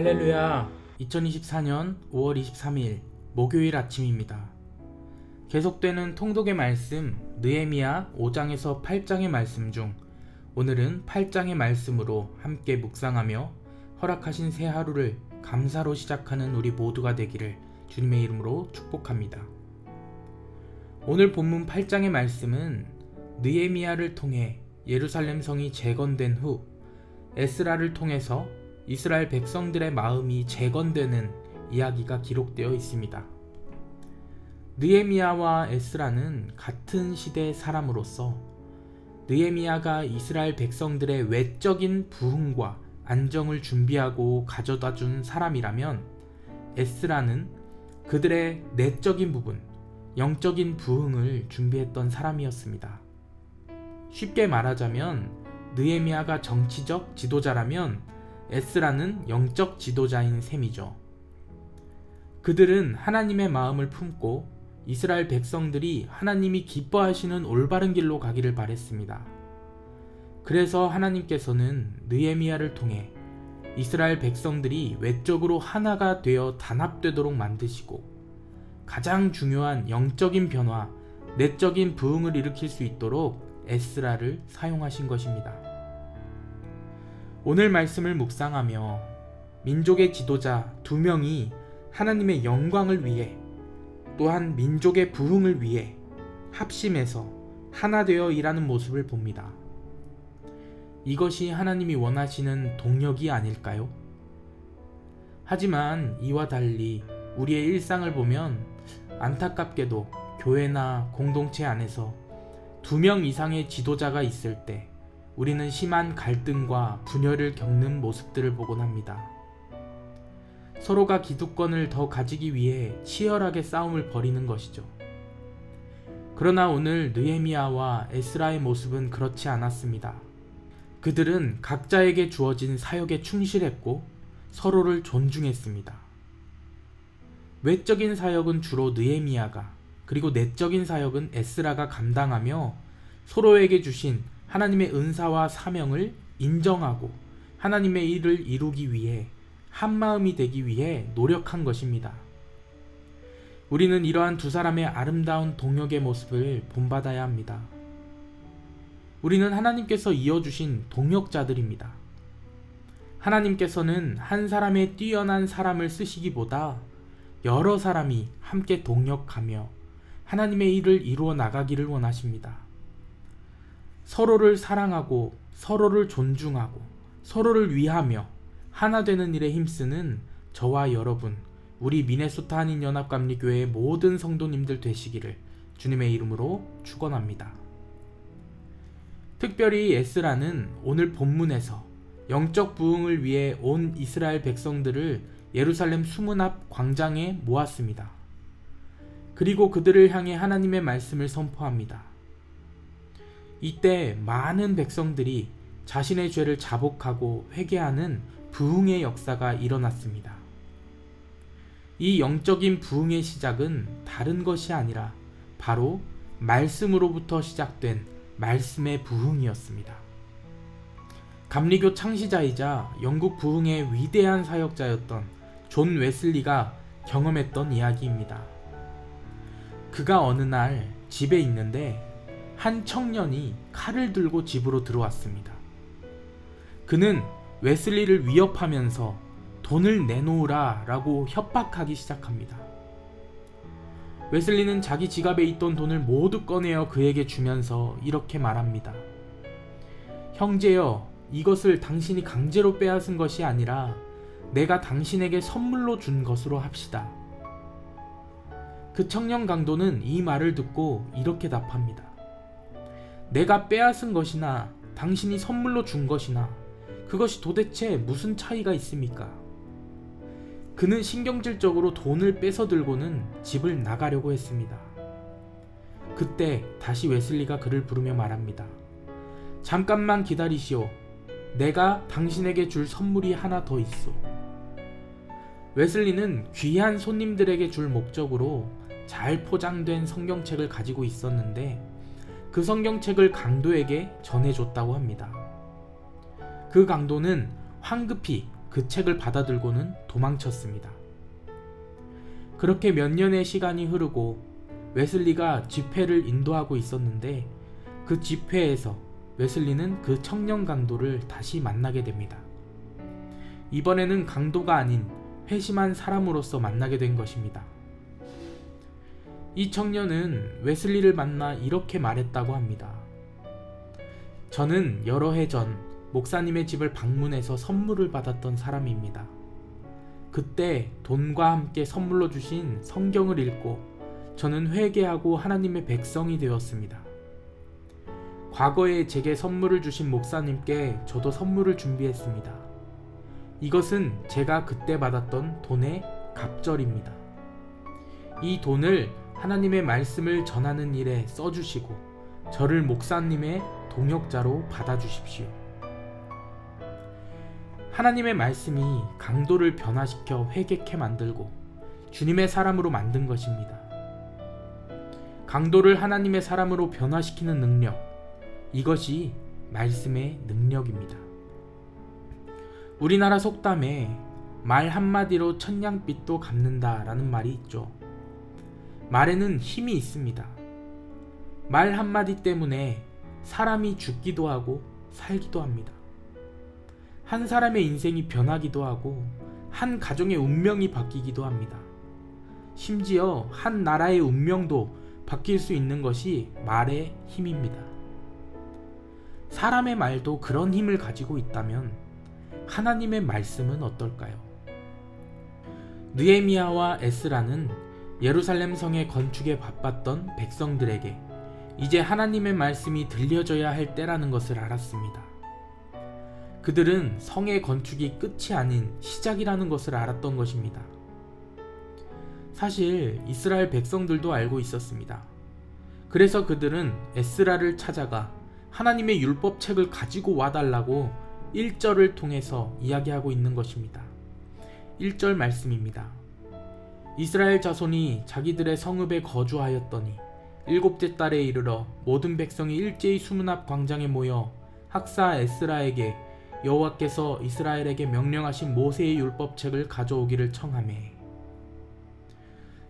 할렐루야. 2024년 5월 23일 목요일 아침입니다. 계속되는 통독의 말씀 느헤미야 5장에서 8장의 말씀 중 오늘은 8장의 말씀으로 함께 묵상하며 허락하신 새 하루를 감사로 시작하는 우리 모두가 되기를 주님의 이름으로 축복합니다. 오늘 본문 8장의 말씀은 느헤미야를 통해 예루살렘 성이 재건된 후 에스라를 통해서 이스라엘 백성들의 마음이 재건되는 이야기가 기록되어 있습니다. 느헤미야와 에스라는 같은 시대의 사람으로서 느헤미야가 이스라엘 백성들의 외적인 부흥과 안정을 준비하고 가져다 준 사람이라면 에스라는 그들의 내적인 부분, 영적인 부흥을 준비했던 사람이었습니다. 쉽게 말하자면 느헤미야가 정치적 지도자라면 에스라는 영적 지도자인 셈이죠. 그들은 하나님의 마음을 품고 이스라엘 백성들이 하나님이 기뻐하시는 올바른 길로 가기를 바랬습니다. 그래서 하나님께서는 느헤미야를 통해 이스라엘 백성들이 외적으로 하나가 되어 단합되도록 만드시고 가장 중요한 영적인 변화, 내적인 부흥을 일으킬 수 있도록 에스라를 사용하신 것입니다. 오늘 말씀을 묵상하며 민족의 지도자 2명이 하나님의 영광을 위해 또한 민족의 부흥을 위해 합심해서 하나 되어 일하는 모습을 봅니다. 이것이 하나님이 원하시는 동력이 아닐까요? 하지만 이와 달리 우리의 일상을 보면 안타깝게도 교회나 공동체 안에서 2명 이상의 지도자가 있을 때 우리는 심한 갈등과 분열을 겪는 모습들을 보곤 합니다. 서로가 기득권을 더 가지기 위해 치열하게 싸움을 벌이는 것이죠. 그러나 오늘 느헤미야와 에스라의 모습은 그렇지 않았습니다. 그들은 각자에게 주어진 사역에 충실했고 서로를 존중했습니다. 외적인 사역은 주로 느헤미야가, 그리고 내적인 사역은 에스라가 감당하며 서로에게 주신 하나님의 은사와 사명을 인정하고 하나님의 일을 이루기 위해 한마음이 되기 위해 노력한 것입니다. 우리는 이러한 두 사람의 아름다운 동역의 모습을 본받아야 합니다. 우리는 하나님께서 이어주신 동역자들입니다. 하나님께서는 한 사람의 뛰어난 사람을 쓰시기보다 여러 사람이 함께 동역하며 하나님의 일을 이루어 나가기를 원하십니다. 서로를 사랑하고 서로를 존중하고 서로를 위하며 하나 되는 일에 힘쓰는 저와 여러분, 우리 미네소타 한인연합감리교회의 모든 성도님들 되시기를 주님의 이름으로 축원합니다. 특별히 에스라는 오늘 본문에서 영적 부흥을 위해 온 이스라엘 백성들을 예루살렘 수문 앞 광장에 모았습니다. 그리고 그들을 향해 하나님의 말씀을 선포합니다. 이때 많은 백성들이 자신의 죄를 자복하고 회개하는 부흥의 역사가 일어났습니다. 이 영적인 부흥의 시작은 다른 것이 아니라 바로 말씀으로부터 시작된 말씀의 부흥이었습니다. 감리교 창시자이자 영국 부흥의 위대한 사역자였던 존 웨슬리가 경험했던 이야기입니다. 그가 어느 날 집에 있는데 한 청년이 칼을 들고 집으로 들어왔습니다. 그는 웨슬리를 위협하면서 돈을 내놓으라 라고 협박하기 시작합니다. 웨슬리는 자기 지갑에 있던 돈을 모두 꺼내어 그에게 주면서 이렇게 말합니다. 형제여, 이것을 당신이 강제로 빼앗은 것이 아니라 내가 당신에게 선물로 준 것으로 합시다. 그 청년 강도는 이 말을 듣고 이렇게 답합니다. 내가 빼앗은 것이나 당신이 선물로 준 것이나 그것이 도대체 무슨 차이가 있습니까? 그는 신경질적으로 돈을 뺏어 들고는 집을 나가려고 했습니다. 그때 다시 웨슬리가 그를 부르며 말합니다. 잠깐만 기다리시오. 내가 당신에게 줄 선물이 하나 더 있어. 웨슬리는 귀한 손님들에게 줄 목적으로 잘 포장된 성경책을 가지고 있었는데 그 성경책을 강도에게 전해줬다고 합니다. 그 강도는 황급히 그 책을 받아들고는 도망쳤습니다. 그렇게 몇 년의 시간이 흐르고 웨슬리가 집회를 인도하고 있었는데 그 집회에서 웨슬리는 그 청년 강도를 다시 만나게 됩니다. 이번에는 강도가 아닌 회심한 사람으로서 만나게 된 것입니다. 이 청년은 웨슬리를 만나 이렇게 말했다고 합니다. 저는 여러 해 전 목사님의 집을 방문해서 선물을 받았던 사람입니다. 그때 돈과 함께 선물로 주신 성경을 읽고 저는 회개하고 하나님의 백성이 되었습니다. 과거에 제게 선물을 주신 목사님께 저도 선물을 준비했습니다. 이것은 제가 그때 받았던 돈의 갑절입니다. 이 돈을 하나님의 말씀을 전하는 일에 써주시고 저를 목사님의 동역자로 받아주십시오. 하나님의 말씀이 강도를 변화시켜 회개케 만들고 주님의 사람으로 만든 것입니다. 강도를 하나님의 사람으로 변화시키는 능력, 이것이 말씀의 능력입니다. 우리나라 속담에 말 한마디로 천냥빚도 갚는다 라는 말이 있죠. 말에는 힘이 있습니다. 말 한마디 때문에 사람이 죽기도 하고 살기도 합니다. 한 사람의 인생이 변하기도 하고 한 가정의 운명이 바뀌기도 합니다. 심지어 한 나라의 운명도 바뀔 수 있는 것이 말의 힘입니다. 사람의 말도 그런 힘을 가지고 있다면 하나님의 말씀은 어떨까요? 느헤미야와 에스라는 예루살렘 성의 건축에 바빴던 백성들에게 이제 하나님의 말씀이 들려져야 할 때라는 것을 알았습니다. 그들은 성의 건축이 끝이 아닌 시작이라는 것을 알았던 것입니다. 사실 이스라엘 백성들도 알고 있었습니다. 그래서 그들은 에스라를 찾아가 하나님의 율법책을 가지고 와달라고 1절을 통해서 이야기하고 있는 것입니다. 1절 말씀입니다. 이스라엘 자손이 자기들의 성읍에 거주하였더니 7째 달에 이르러 모든 백성이 일제히 수문 앞 광장에 모여 학사 에스라에게 여호와께서 이스라엘에게 명령하신 모세의 율법책을 가져오기를 청하매.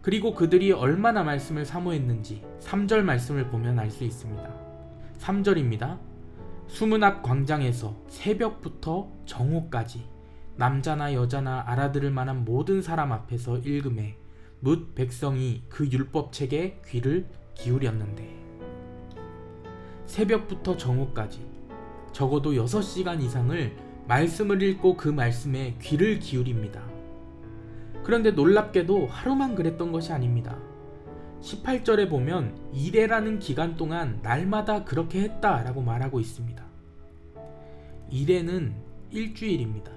그리고 그들이 얼마나 말씀을 사모했는지 3절 말씀을 보면 알 수 있습니다. 3절입니다. 수문 앞 광장에서 새벽부터 정오까지 남자나 여자나 알아들을 만한 모든 사람 앞에서 읽음에 뭇 백성이 그 율법책에 귀를 기울였는데, 새벽부터 정오까지 적어도 6시간 이상을 말씀을 읽고 그 말씀에 귀를 기울입니다. 그런데 놀랍게도 하루만 그랬던 것이 아닙니다. 18절에 보면 이레라는 기간 동안 날마다 그렇게 했다라고 말하고 있습니다. 이레는 일주일입니다.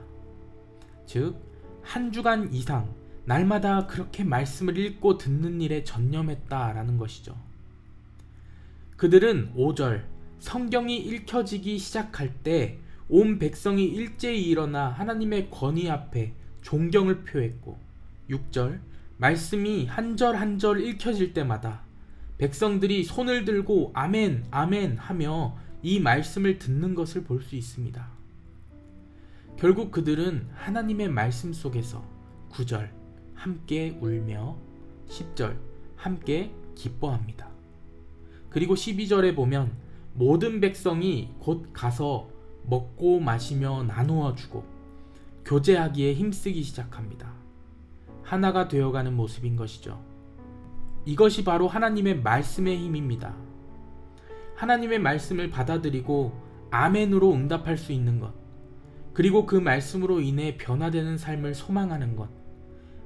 즉, 한 주간 이상 날마다 그렇게 말씀을 읽고 듣는 일에 전념했다라는 것이죠. 그들은 5절, 성경이 읽혀지기 시작할 때 온 백성이 일제히 일어나 하나님의 권위 앞에 존경을 표했고, 6절, 말씀이 한 절 한 절 읽혀질 때마다 백성들이 손을 들고 아멘 아멘 하며 이 말씀을 듣는 것을 볼 수 있습니다. 결국 그들은 하나님의 말씀 속에서 9절 함께 울며 10절 함께 기뻐합니다. 그리고 12절에 보면 모든 백성이 곧 가서 먹고 마시며 나누어 주고 교제하기에 힘쓰기 시작합니다. 하나가 되어가는 모습인 것이죠. 이것이 바로 하나님의 말씀의 힘입니다. 하나님의 말씀을 받아들이고 아멘으로 응답할 수 있는 것, 그리고 그 말씀으로 인해 변화되는 삶을 소망하는 것,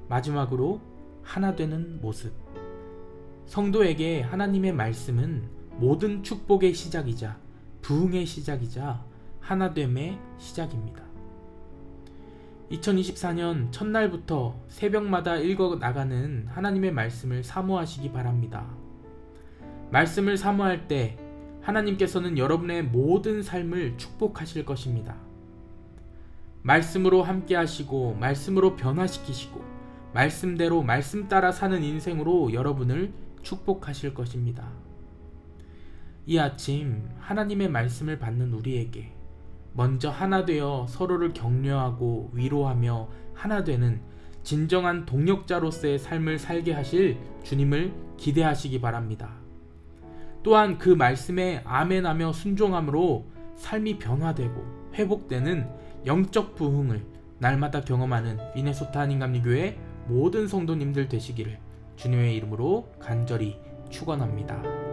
마지막으로 하나 되는 모습. 성도에게 하나님의 말씀은 모든 축복의 시작이자 부흥의 시작이자 하나됨의 시작입니다. 2024년 첫날부터 새벽마다 읽어나가는 하나님의 말씀을 사모하시기 바랍니다. 말씀을 사모할 때 하나님께서는 여러분의 모든 삶을 축복하실 것입니다. 말씀으로 함께 하시고 말씀으로 변화시키시고 말씀대로 말씀 따라 사는 인생으로 여러분을 축복하실 것입니다. 이 아침 하나님의 말씀을 받는 우리에게 먼저 하나 되어 서로를 격려하고 위로하며 하나 되는 진정한 동역자로서의 삶을 살게 하실 주님을 기대하시기 바랍니다. 또한 그 말씀에 아멘하며 순종함으로 삶이 변화되고 회복되는 영적 부흥을 날마다 경험하는 미네소타 한인감리교회 모든 성도님들 되시기를 주님의 이름으로 간절히 축원합니다.